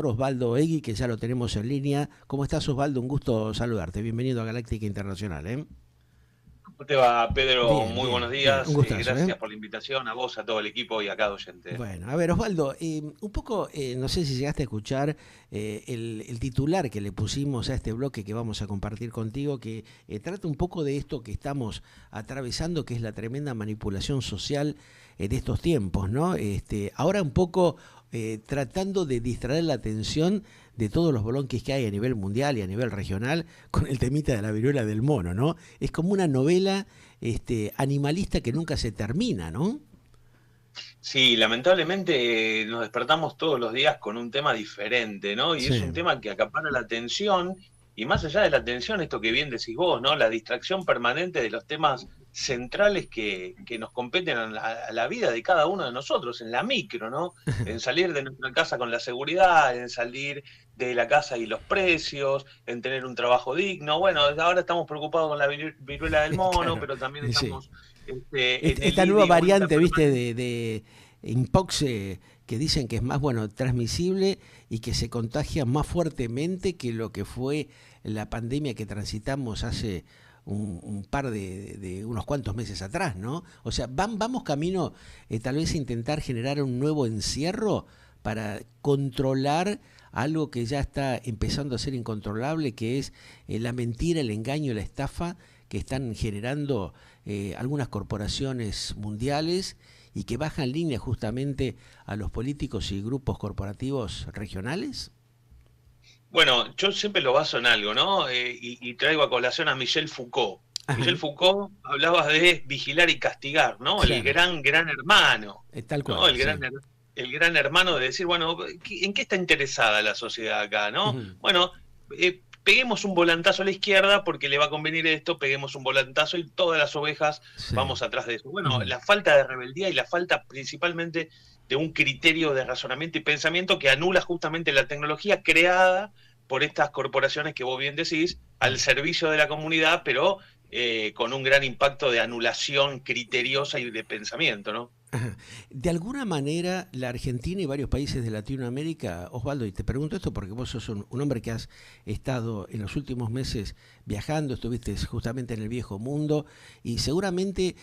Osvaldo Egui, que ya lo tenemos en línea. ¿Cómo estás, Osvaldo? Un gusto saludarte. Bienvenido a Galáctica Internacional, ¿eh? ¿Cómo te va, Pedro? Bien, Muy bien, buenos bien. Un días. gustazo, ¿eh? Gracias por la invitación, a vos, a todo el equipo y a cada oyente. Bueno, a ver, Osvaldo, un poco, no sé si llegaste a escuchar el titular que le pusimos a este bloque que vamos a compartir contigo, que trata un poco de esto que estamos atravesando, que es la tremenda manipulación social de estos tiempos, ¿no? Ahora un poco tratando de distraer la atención de todos los bolonquis que hay a nivel mundial y a nivel regional con el temita de la viruela del mono, ¿no? Es como una novela animalista que nunca se termina, ¿no? Sí, lamentablemente nos despertamos todos los días con un tema diferente, ¿no? Y es Sí. un tema que acapara la atención, y más allá de la atención, esto que bien decís vos, ¿no? La distracción permanente de los temas centrales que nos competen a la vida de cada uno de nosotros, en la micro, ¿no? En salir de nuestra casa con la seguridad, en salir de la casa y los precios, en tener un trabajo digno. Bueno, ahora estamos preocupados con la viruela del mono, Claro, pero también sí. estamos en el Esta ida nueva y vuelta variante, viste, permanente. de Impox, que dicen que es más, bueno, transmisible y que se contagia más fuertemente que lo que fue la pandemia que transitamos hace un par de unos cuantos meses atrás, ¿no? O sea, vamos camino tal vez a intentar generar un nuevo encierro para controlar algo que ya está empezando a ser incontrolable, que es la mentira, el engaño, la estafa que están generando algunas corporaciones mundiales y que bajan línea justamente a los políticos y grupos corporativos regionales? Bueno, yo siempre lo baso en algo, ¿no? Y traigo a colación a Michel Foucault. Michel Ajá, Foucault hablaba de vigilar y castigar, ¿no? El claro, gran hermano, tal ¿no? cual, sí. El gran hermano de decir, bueno, ¿en qué está interesada la sociedad acá, no? Ujú, Bueno, peguemos un volantazo a la izquierda porque le va a convenir esto, peguemos un volantazo y todas las ovejas sí. vamos atrás de eso. Bueno, Ujú. la falta de rebeldía y la falta principalmente de un criterio de razonamiento y pensamiento que anula justamente la tecnología creada por estas corporaciones que vos bien decís, al servicio de la comunidad, pero con un gran impacto de anulación criteriosa y de pensamiento, ¿no? Ajá. De alguna manera, la Argentina y varios países de Latinoamérica, Osvaldo, y te pregunto esto porque vos sos un hombre que has estado en los últimos meses viajando, estuviste justamente en el viejo mundo y seguramente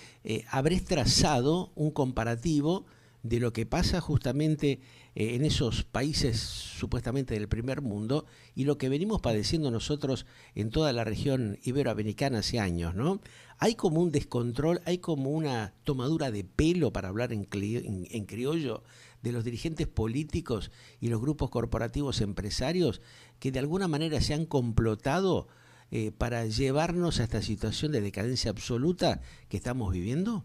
habrés trazado un comparativo de lo que pasa justamente en esos países supuestamente del primer mundo y lo que venimos padeciendo nosotros en toda la región iberoamericana hace años, ¿no? Hay como un descontrol, hay como una tomadura de pelo, para hablar en criollo, de los dirigentes políticos y los grupos corporativos empresarios que de alguna manera se han complotado para llevarnos a esta situación de decadencia absoluta que estamos viviendo.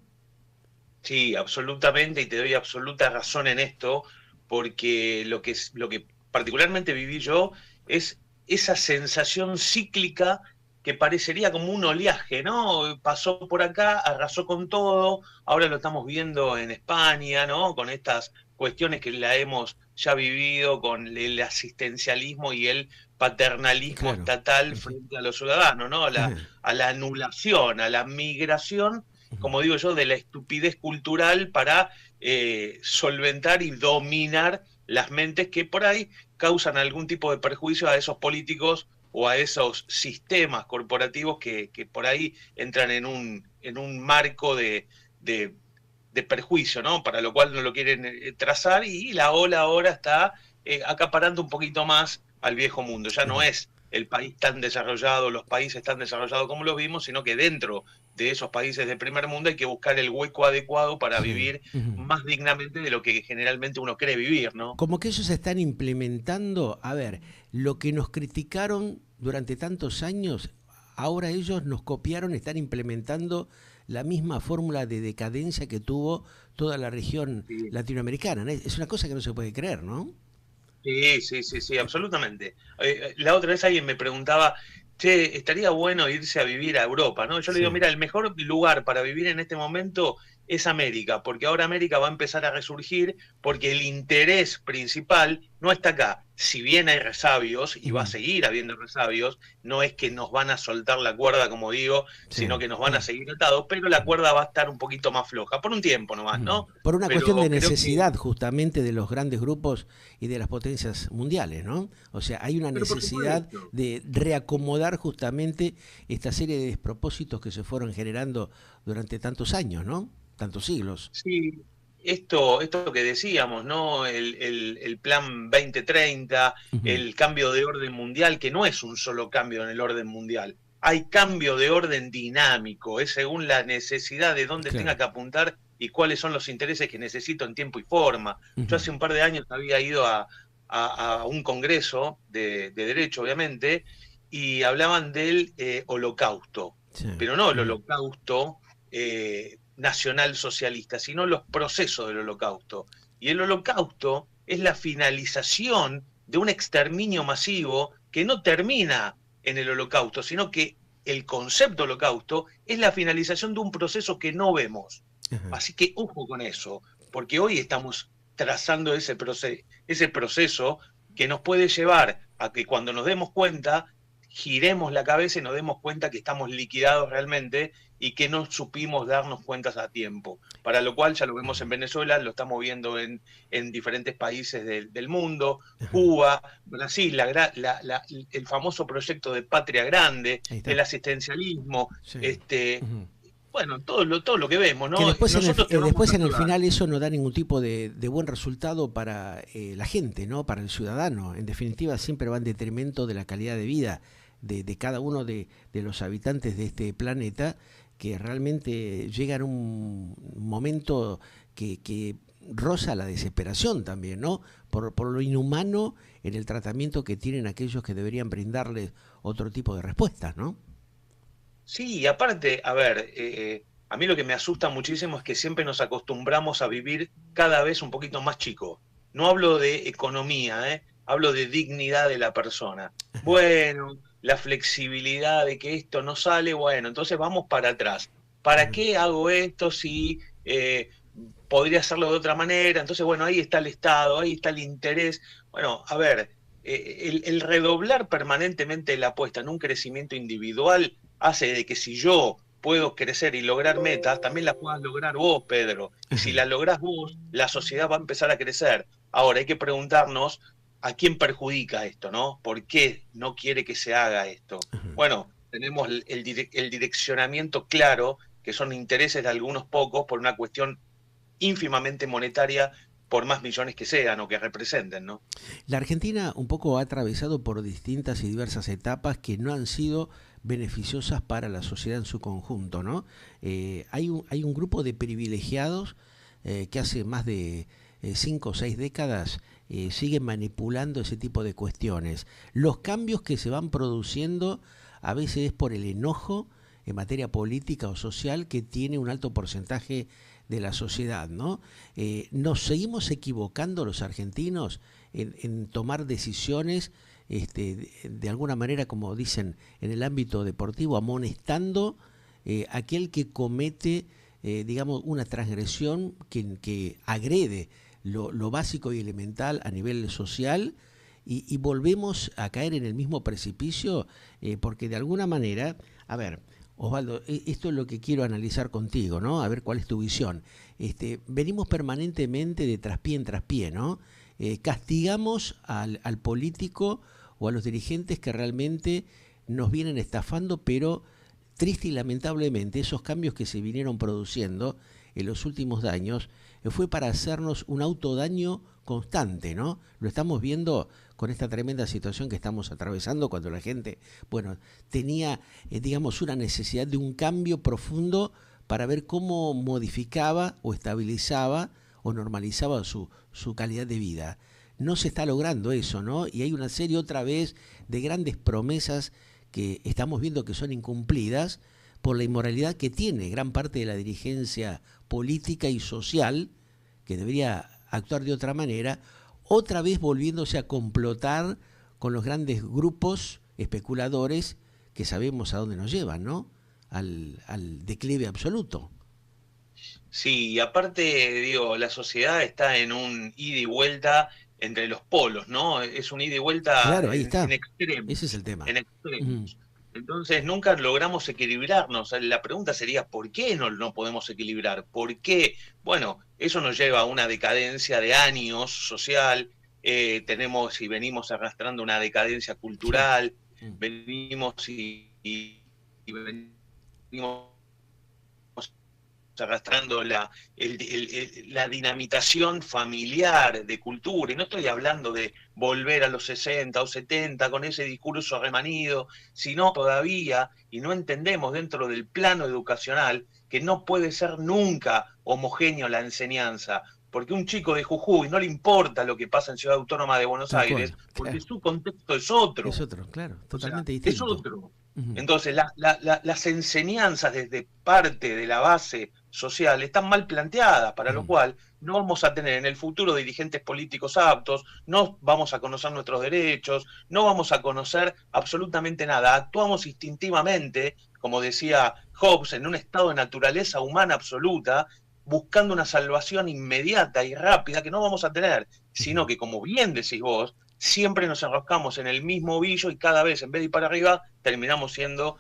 Sí, absolutamente, y te doy absoluta razón en esto, porque lo que particularmente viví yo es esa sensación cíclica que parecería como un oleaje, ¿no? Pasó por acá, arrasó con todo, ahora lo estamos viendo en España, ¿no? Con estas cuestiones que la hemos ya vivido, con el asistencialismo y el paternalismo Claro. estatal Sí, sí. frente a los ciudadanos, ¿no? A la anulación, a la migración, como digo yo, de la estupidez cultural para solventar y dominar las mentes que por ahí causan algún tipo de perjuicio a esos políticos o a esos sistemas corporativos que por ahí entran en un marco de perjuicio, ¿no? Para lo cual no lo quieren trazar y la ola ahora está acaparando un poquito más al viejo mundo. Ya no es el país tan desarrollado, los países tan desarrollados como los vimos, sino que dentro de esos países de primer mundo hay que buscar el hueco adecuado para Sí. vivir más dignamente de lo que generalmente uno cree vivir, ¿no? Como que ellos están implementando, a ver, lo que nos criticaron durante tantos años, ahora ellos nos copiaron, están implementando la misma fórmula de decadencia que tuvo toda la región Sí. latinoamericana, ¿no? Es una cosa que no se puede creer, ¿no? Sí, sí, sí, sí, absolutamente. La otra vez alguien me preguntaba, che, estaría bueno irse a vivir a Europa, ¿no? Yo le digo, Sí. mira, el mejor lugar para vivir en este momento es América, porque ahora América va a empezar a resurgir porque el interés principal no está acá. Si bien hay resabios, y va a seguir habiendo resabios, no es que nos van a soltar la cuerda, como digo, Sí. sino que nos van a seguir atados, pero la cuerda va a estar un poquito más floja, por un tiempo nomás, ¿no? Por una cuestión de Pero creo que, necesidad justamente de los grandes grupos y de las potencias mundiales, ¿no? O sea, hay una pero por necesidad supuesto. de reacomodar justamente esta serie de despropósitos que se fueron generando durante tantos años, ¿no? Tantos siglos. Sí, esto que decíamos, ¿no? El plan 2030, Ujú. el cambio de orden mundial, que no es un solo cambio en el orden mundial. Hay cambio de orden dinámico, es según la necesidad de dónde tenga Claro. que apuntar y cuáles son los intereses que necesito en tiempo y forma. Yo Ujú. hace un par de años había ido a un congreso de derecho, obviamente, y hablaban del holocausto, Sí. pero no el Ujú. holocausto nacional socialista, sino los procesos del holocausto. Y el holocausto es la finalización de un exterminio masivo que no termina en el holocausto, sino que el concepto holocausto es la finalización de un proceso que no vemos. Ajá. Así que ojo con eso, porque hoy estamos trazando ese proceso que nos puede llevar a que cuando nos demos cuenta, giremos la cabeza y nos demos cuenta que estamos liquidados realmente y que no supimos darnos cuentas a tiempo. Para lo cual ya lo vemos en Venezuela, lo estamos viendo en diferentes países del mundo, Ajá. Cuba, Brasil, el famoso proyecto de Patria Grande, Ahí está. el asistencialismo, Sí. este, Ujú. bueno, todo lo que vemos, Que ¿no? Nosotros que vamos después a en el ayudar. final eso no da ningún tipo de buen resultado para la gente, ¿no? Para el ciudadano. En definitiva, siempre va en detrimento de la calidad de vida de cada uno de los habitantes de este planeta, que realmente llega en un momento que roza la desesperación también, ¿no? Por lo inhumano en el tratamiento que tienen aquellos que deberían brindarles otro tipo de respuestas, ¿no? Sí, y aparte, a ver, a mí lo que me asusta muchísimo es que siempre nos acostumbramos a vivir cada vez un poquito más chico. No hablo de economía, ¿eh? Hablo de dignidad de la persona. Bueno, la flexibilidad de que esto no sale, bueno, entonces vamos para atrás. ¿Para Ajá. qué hago esto si podría hacerlo de otra manera? Entonces, bueno, ahí está el Estado, ahí está el interés. Bueno, a ver, el redoblar permanentemente la apuesta en un crecimiento individual hace de que si yo puedo crecer y lograr metas, también las puedas lograr vos, Pedro. Y si Ajá. las lográs vos, la sociedad va a empezar a crecer. Ahora hay que preguntarnos a quién perjudica esto, ¿no? ¿Por qué no quiere que se haga esto? Ajá. Bueno, tenemos el direccionamiento claro, que son intereses de algunos pocos por una cuestión ínfimamente monetaria, por más millones que sean o que representen, ¿no? La Argentina un poco ha atravesado por distintas y diversas etapas que no han sido beneficiosas para la sociedad en su conjunto, ¿no? Hay un grupo de privilegiados que hace más de 5 o 6 décadas siguen manipulando ese tipo de cuestiones. Los cambios que se van produciendo a veces es por el enojo en materia política o social que tiene un alto porcentaje de la sociedad, ¿no? Nos seguimos equivocando los argentinos en tomar decisiones, de alguna manera, como dicen en el ámbito deportivo, amonestando aquel que comete, digamos, una transgresión que agrede lo básico y elemental a nivel social y volvemos a caer en el mismo precipicio porque de alguna manera, a ver, Osvaldo, esto es lo que quiero analizar contigo, ¿no? A ver cuál es tu visión. Venimos permanentemente de traspié en traspié, ¿no? Castigamos al político o a los dirigentes que realmente nos vienen estafando, pero triste y lamentablemente esos cambios que se vinieron produciendo en los últimos años fue para hacernos un autodaño constante, ¿no? Lo estamos viendo con esta tremenda situación que estamos atravesando cuando la gente, bueno, tenía, digamos, una necesidad de un cambio profundo para ver cómo modificaba o estabilizaba o normalizaba su calidad de vida. No se está logrando eso, ¿no? Y hay una serie otra vez de grandes promesas que estamos viendo que son incumplidas por la inmoralidad que tiene gran parte de la dirigencia política y social, que debería actuar de otra manera, otra vez volviéndose a complotar con los grandes grupos especuladores que sabemos a dónde nos llevan, ¿no? Al declive absoluto. Sí, y aparte, digo, la sociedad está en un ida y vuelta entre los polos, ¿no? Es un ida y vuelta Claro, ahí en está. Ese es extremos, el tema. en Ujú. extremos. Entonces nunca logramos equilibrarnos. La pregunta sería, ¿por qué no podemos equilibrar? ¿Por qué? Bueno, eso nos lleva a una decadencia de años social, tenemos y venimos arrastrando una decadencia Sí. cultural, Mm. venimos y venimos arrastrando la dinamitación familiar de cultura, y no estoy hablando de volver a los 60 o 70 con ese discurso remanido, sino todavía, y no entendemos dentro del plano educacional, que no puede ser nunca homogéneo la enseñanza, porque un chico de Jujuy no le importa lo que pasa en Ciudad Autónoma de Buenos Tal Aires, cual. porque Claro. su contexto es Es otro. otro, claro, O sea, totalmente es distinto. otro. Ujú. Entonces, las enseñanzas desde parte de la base social están mal planteadas, para lo Ujú. cual no vamos a tener en el futuro dirigentes políticos aptos, no vamos a conocer nuestros derechos, no vamos a conocer absolutamente nada. Actuamos instintivamente, como decía Hobbes, en un estado de naturaleza humana absoluta, buscando una salvación inmediata y rápida que no vamos a tener, sino Ujú. que, como bien decís vos, siempre nos enroscamos en el mismo ovillo y cada vez, en vez de ir para arriba, terminamos siendo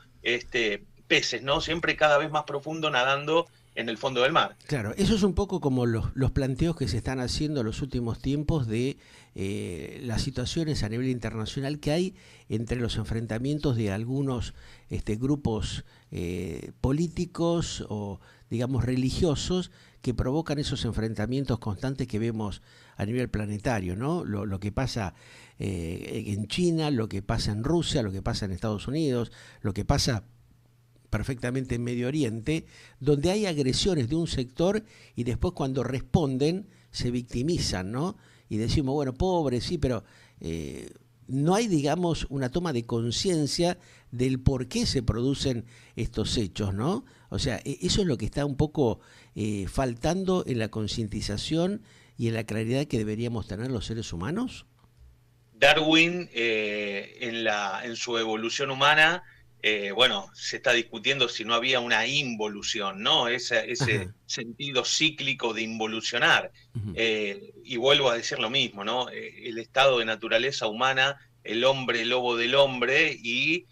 peces, ¿no? Siempre cada vez más profundo nadando en el fondo del mar. Claro, eso es un poco como los planteos que se están haciendo en los últimos tiempos de las situaciones a nivel internacional que hay entre los enfrentamientos de algunos grupos políticos o, digamos, religiosos que provocan esos enfrentamientos constantes que vemos a nivel planetario, ¿no? Lo que pasa en China, lo que pasa en Rusia, lo que pasa en Estados Unidos, lo que pasa perfectamente en Medio Oriente, donde hay agresiones de un sector y después cuando responden se victimizan, ¿no? Y decimos, bueno, pobre, sí, pero no hay, digamos, una toma de conciencia del por qué se producen estos hechos, ¿no? O sea, eso es lo que está un poco faltando en la concientización y en la claridad que deberíamos tener los seres humanos. Darwin, en su evolución humana, bueno, se está discutiendo si no había una involución, ¿no? Ese Ajá. sentido cíclico de involucionar. Ujú. Y vuelvo a decir lo mismo, ¿no? El estado de naturaleza humana, el hombre lobo del hombre, y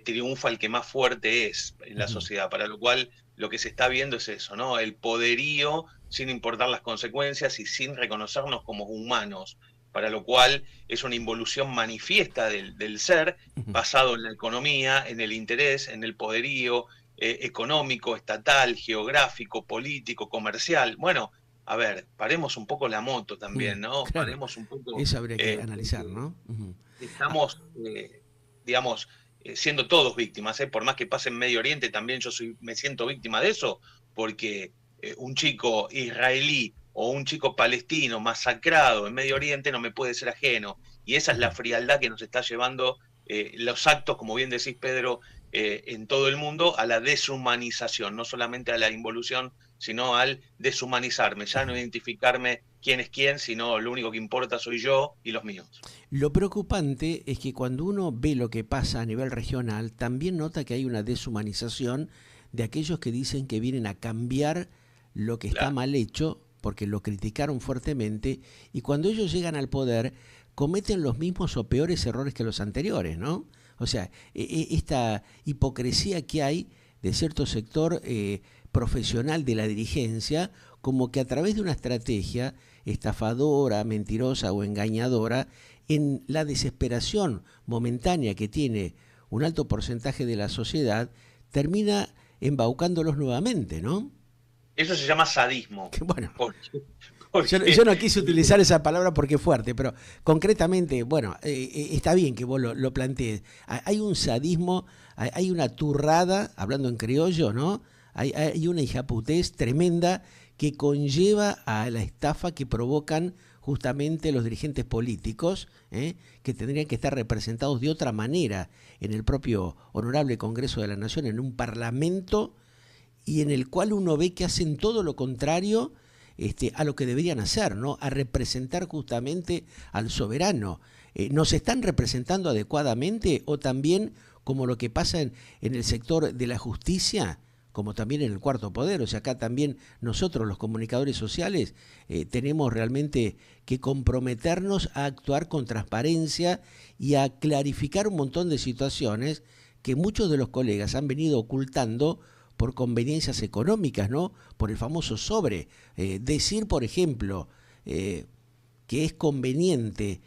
triunfa el que más fuerte es en la Ujú. sociedad, para lo cual lo que se está viendo es eso, ¿no? El poderío sin importar las consecuencias y sin reconocernos como humanos, para lo cual es una involución manifiesta del ser, Ujú. basado en la economía, en el interés, en el poderío económico, estatal, geográfico, político, comercial. Bueno, a ver, paremos un poco la moto Mm. también, ¿no? Claro, Paremos un poco, eso habría que analizar, porque ¿no? Ujú. Ah. estamos, digamos, siendo todos víctimas, ¿eh? Por más que pase en Medio Oriente, también me siento víctima de eso, porque un chico israelí o un chico palestino masacrado en Medio Oriente no me puede ser ajeno. Y esa es la Ujú. frialdad que nos está llevando los actos, como bien decís, Pedro, en todo el mundo, a la deshumanización, no solamente a la involución, sino al deshumanizarme, ya no Ujú. identificarme quién es quién, sino lo único que importa soy yo y los míos. Lo preocupante es que cuando uno ve lo que pasa a nivel regional, también nota que hay una deshumanización de aquellos que dicen que vienen a cambiar lo que está Claro. mal hecho, porque lo criticaron fuertemente, y cuando ellos llegan al poder, cometen los mismos o peores errores que los anteriores, ¿no? O sea, esta hipocresía que hay de cierto sector profesional de la dirigencia, como que a través de una estrategia estafadora, mentirosa o engañadora, en la desesperación momentánea que tiene un alto porcentaje de la sociedad, termina embaucándolos nuevamente, ¿no? Eso se llama sadismo. Que bueno, Porque, yo porque no quise utilizar esa palabra porque es fuerte, pero concretamente, bueno, está bien que vos lo plantees. Hay un sadismo, hay una turrada, hablando en criollo, ¿no? Hay una hijaputés tremenda que conlleva a la estafa que provocan justamente los dirigentes políticos, que tendrían que estar representados de otra manera en el propio Honorable Congreso de la Nación, en un parlamento, y en el cual uno ve que hacen todo lo contrario a lo que deberían hacer, ¿no? A representar justamente al soberano. ¿Nos están representando adecuadamente o también como lo que pasa en el sector de la justicia? como también en el cuarto poder. O sea, acá también nosotros, los comunicadores sociales, tenemos realmente que comprometernos a actuar con transparencia y a clarificar un montón de situaciones que muchos de los colegas han venido ocultando por conveniencias económicas, ¿no? Por el famoso sobre. Decir, por ejemplo, que es conveniente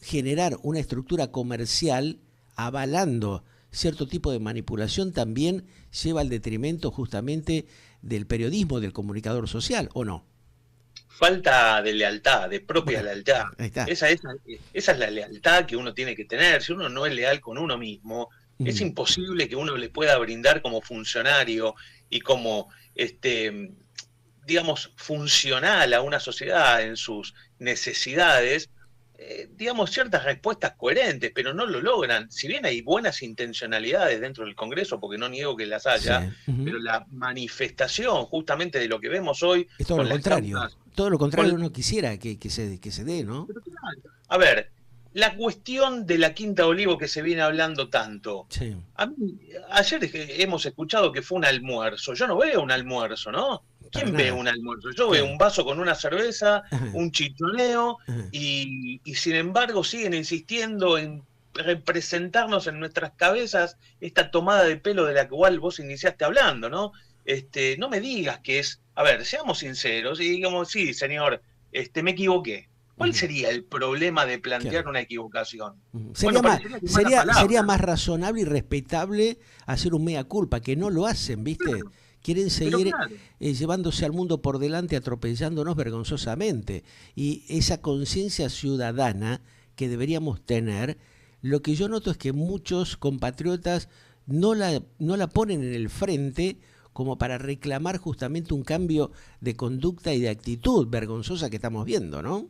generar una estructura comercial avalando cierto tipo de manipulación también lleva al detrimento justamente del periodismo, del comunicador social, ¿o no? Falta de lealtad, de propia Bueno, lealtad. ahí está. Esa es la lealtad que uno tiene que tener. Si uno no es leal con uno mismo, es Mm, imposible que uno le pueda brindar como funcionario y como, digamos, funcional a una sociedad en sus necesidades, digamos, ciertas respuestas coherentes, pero no lo logran. Si bien hay buenas intencionalidades dentro del Congreso, porque no niego que las sí. haya, Ujú. pero la manifestación justamente de lo que vemos hoy Es todo lo con las contrario. causas, Todo lo contrario con, uno quisiera que se dé, ¿no? pero claro, a ver, la cuestión de la Quinta Olivo que se viene hablando tanto. Sí. A mí, ayer hemos escuchado que fue un almuerzo. Yo no veo un almuerzo, ¿no? Para ¿Quién ve nada. un almuerzo? Yo veo Claro. un vaso con una cerveza, Ajá, un chichoneo, ajá. y sin embargo siguen insistiendo en representarnos en nuestras cabezas esta tomada de pelo de la cual vos iniciaste hablando, ¿no? No me digas que es, a ver, seamos sinceros y digamos, sí, señor, me equivoqué. ¿Cuál Ujú. sería el problema de plantear Claro. una equivocación? Ujú. Bueno, parecería que es mala Sería palabra. más razonable y respetable hacer un mea culpa, que no lo hacen, ¿viste? Claro, Quieren pero seguir claro. llevándose al mundo por delante, atropellándonos vergonzosamente. Y esa conciencia ciudadana que deberíamos tener, lo que yo noto es que muchos compatriotas no la ponen en el frente como para reclamar justamente un cambio de conducta y de actitud vergonzosa que estamos viendo, ¿no?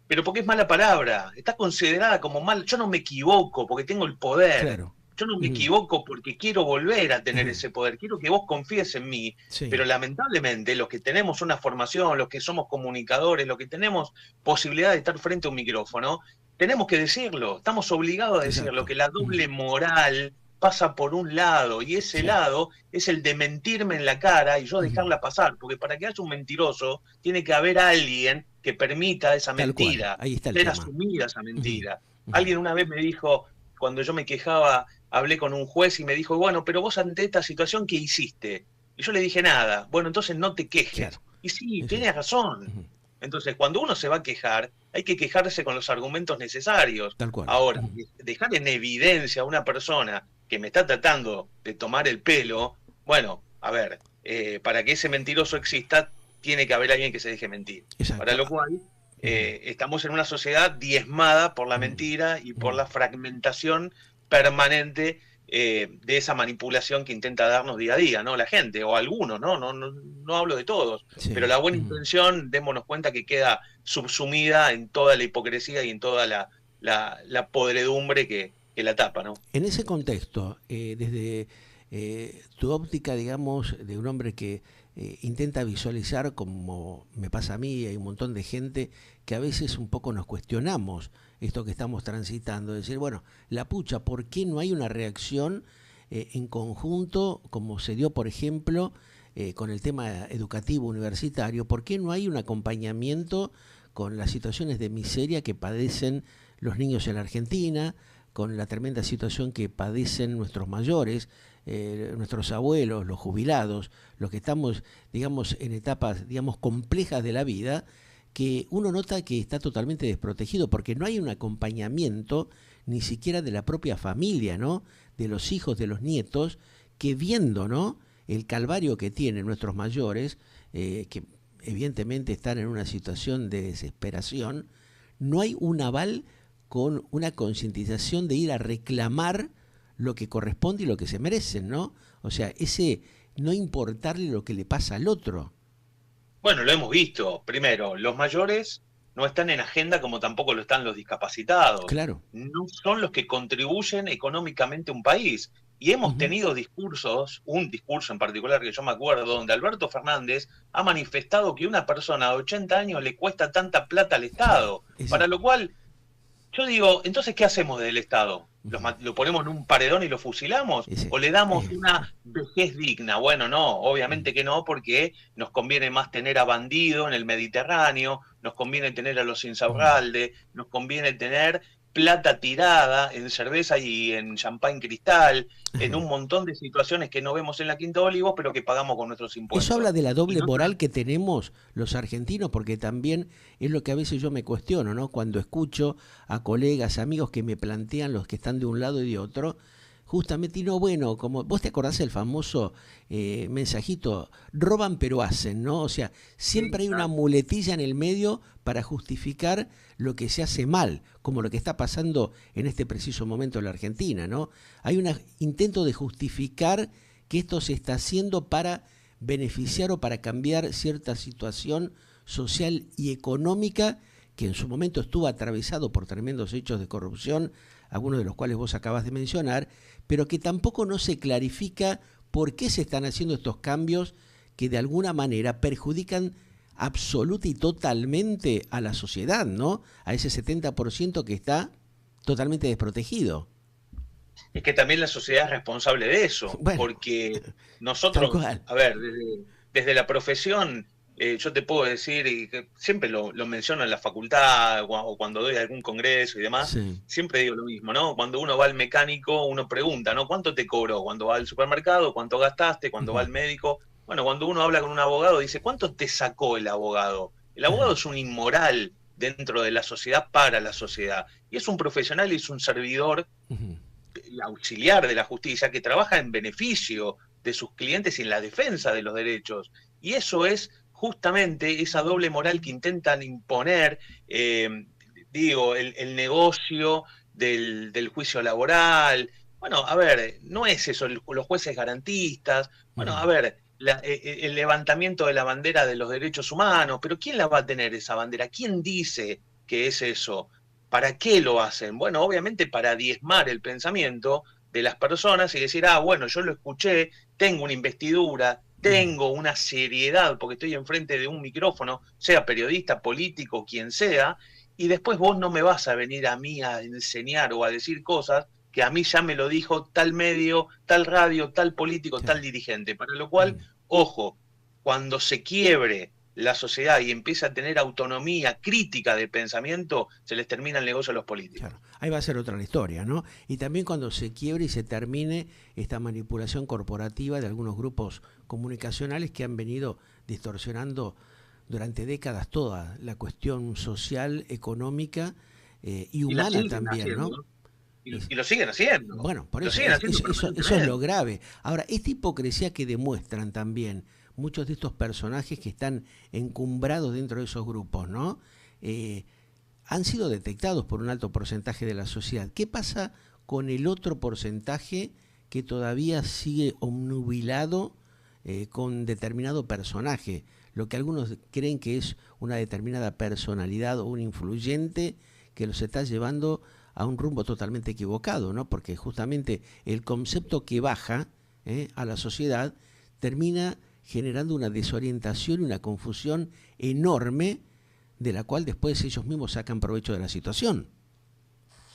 Pero porque es mala palabra, está considerada como mal. Yo no me equivoco porque tengo el poder. Claro. Yo no me Ujú. equivoco porque quiero volver a tener Ajá. ese poder. Quiero que vos confíes en mí. Sí, Pero lamentablemente los que tenemos una formación, los que somos comunicadores, los que tenemos posibilidad de estar frente a un micrófono, tenemos que decirlo. Estamos obligados a decirlo, exacto. que la Ujú. doble moral pasa por un lado y ese Sí. lado es el de mentirme en la cara y yo Ujú. dejarla pasar, porque para que haya un mentiroso tiene que haber alguien que permita esa Tal cual, mentira, ahí está el ser tema. asumida esa Ujú, mentira. ujú. Alguien una vez me dijo, cuando yo me quejaba, hablé con un juez y me dijo, bueno, pero vos ante esta situación, ¿qué hiciste? Y yo le dije nada. Bueno, entonces no te quejes. Claro, Y sí, eso. tienes razón. Ujú. Entonces, cuando uno se va a quejar, hay que quejarse con los argumentos necesarios. Tal cual. Ahora, Ujú. dejar en evidencia a una persona que me está tratando de tomar el pelo, bueno, a ver, para que ese mentiroso exista, tiene que haber alguien que se deje mentir. Para Exacto. lo cual, Ujú, estamos en una sociedad diezmada por la ujú, mentira y por ujú. la fragmentación permanente, de esa manipulación que intenta darnos día a día, ¿no? La gente, o algunos, ¿no? No hablo de todos, pero Sí. la buena Ujú. intención, démonos cuenta que queda subsumida en toda la hipocresía y en toda la podredumbre que la tapa, ¿no? En ese contexto, desde tu óptica, digamos, de un hombre que intenta visualizar, como me pasa a mí, y hay un montón de gente que a veces un poco nos cuestionamos esto que estamos transitando, decir, bueno, la pucha, ¿por qué no hay una reacción en conjunto, como se dio, por ejemplo, con el tema educativo universitario? ¿Por qué no hay un acompañamiento con las situaciones de miseria que padecen los niños en la Argentina, con la tremenda situación que padecen nuestros mayores, nuestros abuelos, los jubilados, los que estamos, digamos, en etapas, digamos, complejas de la vida, que uno nota que está totalmente desprotegido porque no hay un acompañamiento ni siquiera de la propia familia, ¿no? De los hijos, de los nietos, que viendo, ¿no? El calvario que tienen nuestros mayores, que evidentemente están en una situación de desesperación, no hay un aval con una concientización de ir a reclamar lo que corresponde y lo que se merecen, ¿no? O sea, ese no importarle lo que le pasa al otro. Bueno, lo hemos visto. Primero, los mayores no están en agenda como tampoco lo están los discapacitados. Claro. No son los que contribuyen económicamente a un país. Y hemos Ujú. tenido discursos, un discurso en particular que yo me acuerdo, donde Alberto Fernández ha manifestado que una persona de 80 años le cuesta tanta plata al Sí, Estado, para lo exacto. cual Yo digo, entonces, ¿qué hacemos del Estado? Ujú. ¿Lo ponemos en un paredón y lo fusilamos? Ese, ¿O le damos una vejez digna? Bueno, no, ujú. obviamente que no, porque nos conviene más tener a Bandido en el Mediterráneo, nos conviene tener a los Ujú. Insaurralde, nos conviene tener plata tirada en cerveza y en champán cristal, en un montón de situaciones que no vemos en la Quinta de Olivos, pero que pagamos con nuestros Eso habla impuestos. de la Y doble no moral que tenemos los argentinos, porque también es lo que a veces yo me cuestiono, ¿no? Cuando escucho a colegas, amigos que me plantean los que están de un lado y de otro, justamente, y no, bueno, como vos te acordás el famoso mensajito, roban pero hacen, ¿no? O sea, siempre hay una Exacto. muletilla en el medio para justificar lo que se hace mal, como lo que está pasando en este preciso momento en la Argentina, ¿no? Hay un intento de justificar que esto se está haciendo para beneficiar o para cambiar cierta situación social y económica que en su momento estuvo atravesado por tremendos hechos de corrupción, algunos de los cuales vos acabas de mencionar, pero que tampoco no se clarifica por qué se están haciendo estos cambios que de alguna manera perjudican absoluta y totalmente a la sociedad, ¿no? A ese 70% que está totalmente desprotegido. Es que también la sociedad es responsable de eso, Bueno, porque tal nosotros, cual. a ver, desde la profesión, yo te puedo decir, y que siempre lo menciono en la facultad o cuando doy algún congreso y demás, Sí. siempre digo lo mismo, ¿no? Cuando uno va al mecánico, uno pregunta, ¿no? ¿Cuánto te cobró? Cuando va al supermercado, ¿cuánto gastaste? Cuando va Ujú. al médico. Bueno, cuando uno habla con un abogado, dice, ¿cuánto te sacó el abogado? El abogado Ajá. es un inmoral dentro de la sociedad para la sociedad. Y es un profesional y es un servidor Ujú. auxiliar de la justicia que trabaja en beneficio de sus clientes y en la defensa de los derechos. Y eso es justamente esa doble moral que intentan imponer, digo, el negocio del juicio laboral. Bueno, a ver, no es eso, los jueces garantistas, bueno, Ujú. a ver, el levantamiento de la bandera de los derechos humanos, pero ¿quién la va a tener esa bandera? ¿Quién dice que es eso? ¿Para qué lo hacen? Bueno, obviamente para diezmar el pensamiento de las personas y decir, ah, bueno, yo lo escuché, tengo una investidura, Ujú. tengo una seriedad porque estoy enfrente de un micrófono, sea periodista, político, quien sea, y después vos no me vas a venir a mí a enseñar o a decir cosas que a mí ya me lo dijo tal medio, tal radio, tal político, Sí. tal dirigente. Para lo Ujú. cual, ojo, cuando se quiebre la sociedad y empieza a tener autonomía crítica de pensamiento, se les termina el negocio a los políticos. Claro, ahí va a ser otra la historia, ¿no? Y también cuando se quiebre y se termine esta manipulación corporativa de algunos grupos comunicacionales que han venido distorsionando durante décadas toda la cuestión social, económica y Y la humana siguen también, ¿no? haciendo, Es- y lo siguen haciendo, bueno, por lo eso, siguen haciendo eso es lo permanentemente. grave. Ahora, esta hipocresía que demuestran también muchos de estos personajes que están encumbrados dentro de esos grupos, ¿no? Eh, Han sido detectados por un alto porcentaje de la sociedad. ¿Qué pasa con el otro porcentaje que todavía sigue obnubilado con determinado personaje? Lo que algunos creen que es una determinada personalidad o un influyente que los está llevando a un rumbo totalmente equivocado, ¿no? Porque justamente el concepto que baja a la sociedad termina generando una desorientación y una confusión enorme de la cual después ellos mismos sacan provecho de la situación.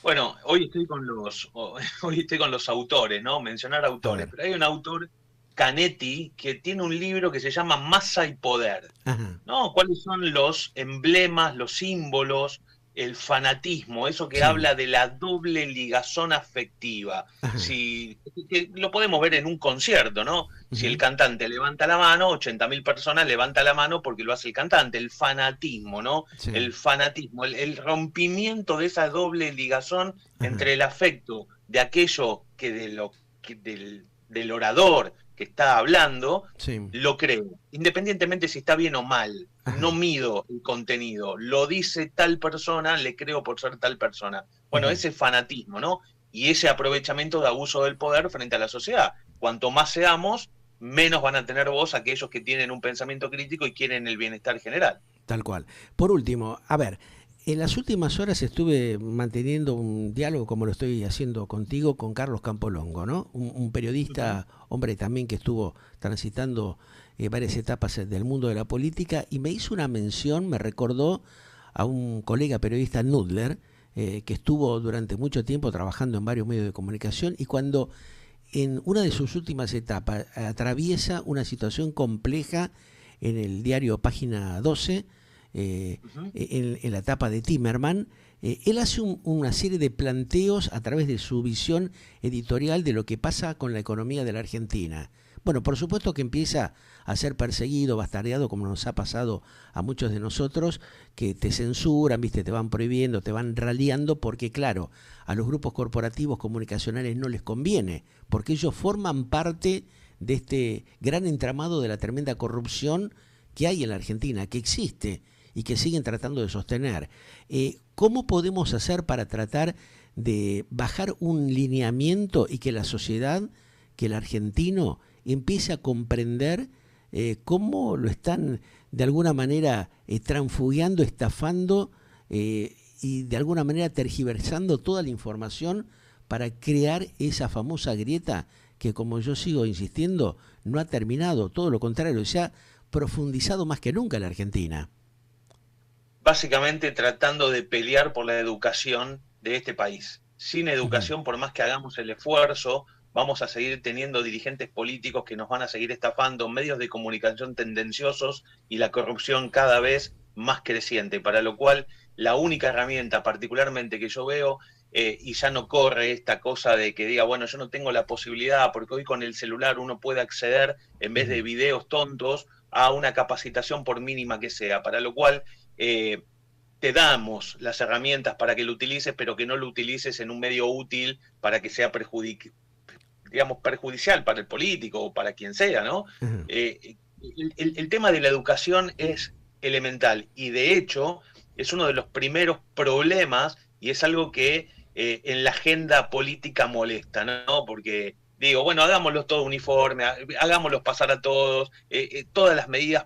Bueno, hoy estoy con los autores, ¿no? Mencionar A autores, ver. pero hay un autor, Canetti, que tiene un libro que se llama Masa y Poder. Ajá. ¿No? ¿Cuáles son los emblemas, los símbolos, el fanatismo, eso que Sí. habla de la doble ligazón afectiva? Ajá. Si, que lo podemos ver en un concierto, ¿no? Si el Ujú. cantante levanta la mano, 80.000 personas levantan la mano porque lo hace el cantante, el fanatismo, ¿no? Sí. El fanatismo, el rompimiento de esa doble ligazón Ajá. entre el afecto de aquello del orador que está hablando, Sí. lo creo, independientemente si está bien o mal, no Ajá. mido el contenido, lo dice tal persona, le creo por ser tal persona. Bueno, Ujú. ese fanatismo, ¿no? Y ese aprovechamiento de abuso del poder frente a la sociedad. Cuanto más seamos, menos van a tener voz aquellos que tienen un pensamiento crítico y quieren el bienestar general. Tal cual. Por último, a ver, en las últimas horas estuve manteniendo un diálogo, como lo estoy haciendo contigo, con Carlos Campolongo, ¿no? Un Ujú. periodista, hombre también que estuvo transitando varias etapas del mundo de la política y me hizo una mención, me recordó a un colega periodista Nudler, que estuvo durante mucho tiempo trabajando en varios medios de comunicación y cuando en una de sus últimas etapas atraviesa una situación compleja en el diario Página 12, en la etapa de Timerman, él hace una serie de planteos a través de su visión editorial de lo que pasa con la economía de la Argentina. Bueno, por supuesto que empieza a ser perseguido, bastardeado, como nos ha pasado a muchos de nosotros, que te censuran, viste, te van prohibiendo, te van raliando, porque claro, a los grupos corporativos comunicacionales no les conviene, porque ellos forman parte de este gran entramado de la tremenda corrupción que hay en la Argentina, que existe y que siguen tratando de sostener. ¿Cómo podemos hacer para tratar de bajar un lineamiento y que la sociedad, que el argentino empiece a comprender cómo lo están de alguna manera transfugiando, estafando y de alguna manera tergiversando toda la información para crear esa famosa grieta que, como yo sigo insistiendo, no ha terminado, todo lo contrario, se ha profundizado más que nunca en la Argentina? Básicamente tratando de pelear por la educación de este país. Sin educación, por más que hagamos el esfuerzo, vamos a seguir teniendo dirigentes políticos que nos van a seguir estafando, medios de comunicación tendenciosos y la corrupción cada vez más creciente, para lo cual la única herramienta particularmente que yo veo, y ya no corre esta cosa de que diga, bueno, yo no tengo la posibilidad, porque hoy con el celular uno puede acceder, en vez de videos tontos, a una capacitación por mínima que sea, para lo cual te damos las herramientas para que lo utilices, pero que no lo utilices en un medio útil para que sea perjudicial para el político o para quien sea, ¿no? El tema de la educación es elemental y de hecho es uno de los primeros problemas y es algo que en la agenda política molesta, ¿no? Porque digo, bueno, hagámoslos todos uniforme, hagámoslos pasar a todos, todas las medidas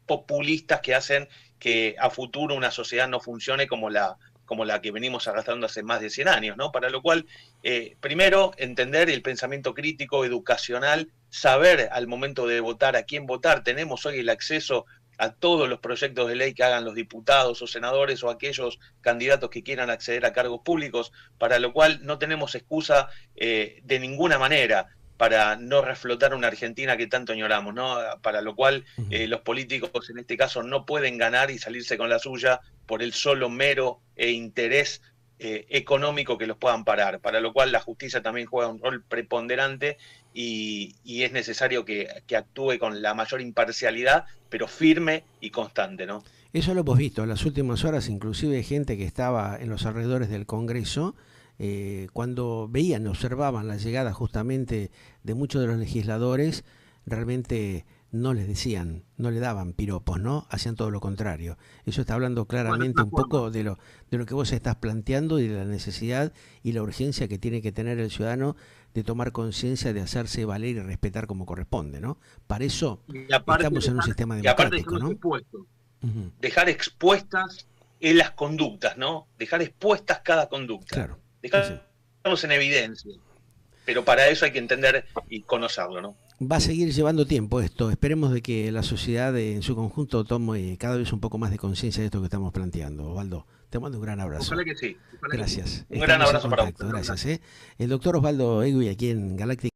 populistas que hacen que a futuro una sociedad no funcione como la que venimos arrastrando hace más de 100 años, ¿no? Para lo cual, primero, entender el pensamiento crítico, educacional, saber al momento de votar a quién votar. Tenemos hoy el acceso a todos los proyectos de ley que hagan los diputados o senadores o aquellos candidatos que quieran acceder a cargos públicos, para lo cual no tenemos excusa de ninguna manera para no reflotar una Argentina que tanto añoramos, ¿no? Para lo cual los políticos en este caso no pueden ganar y salirse con la suya por el solo mero interés económico que los puedan parar, para lo cual la justicia también juega un rol preponderante y es necesario que actúe con la mayor imparcialidad, pero firme y constante, ¿no? Eso lo hemos visto en las últimas horas, inclusive gente que estaba en los alrededores del Congreso, cuando veían, observaban la llegada justamente de muchos de los legisladores, realmente no les decían, no le daban piropos, ¿no? Hacían todo lo contrario. Eso está hablando claramente un poco de lo que vos estás planteando y de la necesidad y la urgencia que tiene que tener el ciudadano de tomar conciencia de hacerse valer y respetar como corresponde, ¿no? Para eso estamos en un sistema democrático, ¿no? Dejar expuestas en las conductas, ¿no? Dejar expuestas cada conducta. Claro. Dejarnos en evidencia. Pero para eso hay que entender y conocerlo, ¿no? Va a seguir llevando tiempo esto. Esperemos de que la sociedad en su conjunto tome cada vez un poco más de conciencia de esto que estamos planteando. Osvaldo, te mando un gran abrazo. Ojalá que sí. Gracias. Un gran abrazo para vos. Gracias. El doctor Osvaldo Egui aquí en Galáctica.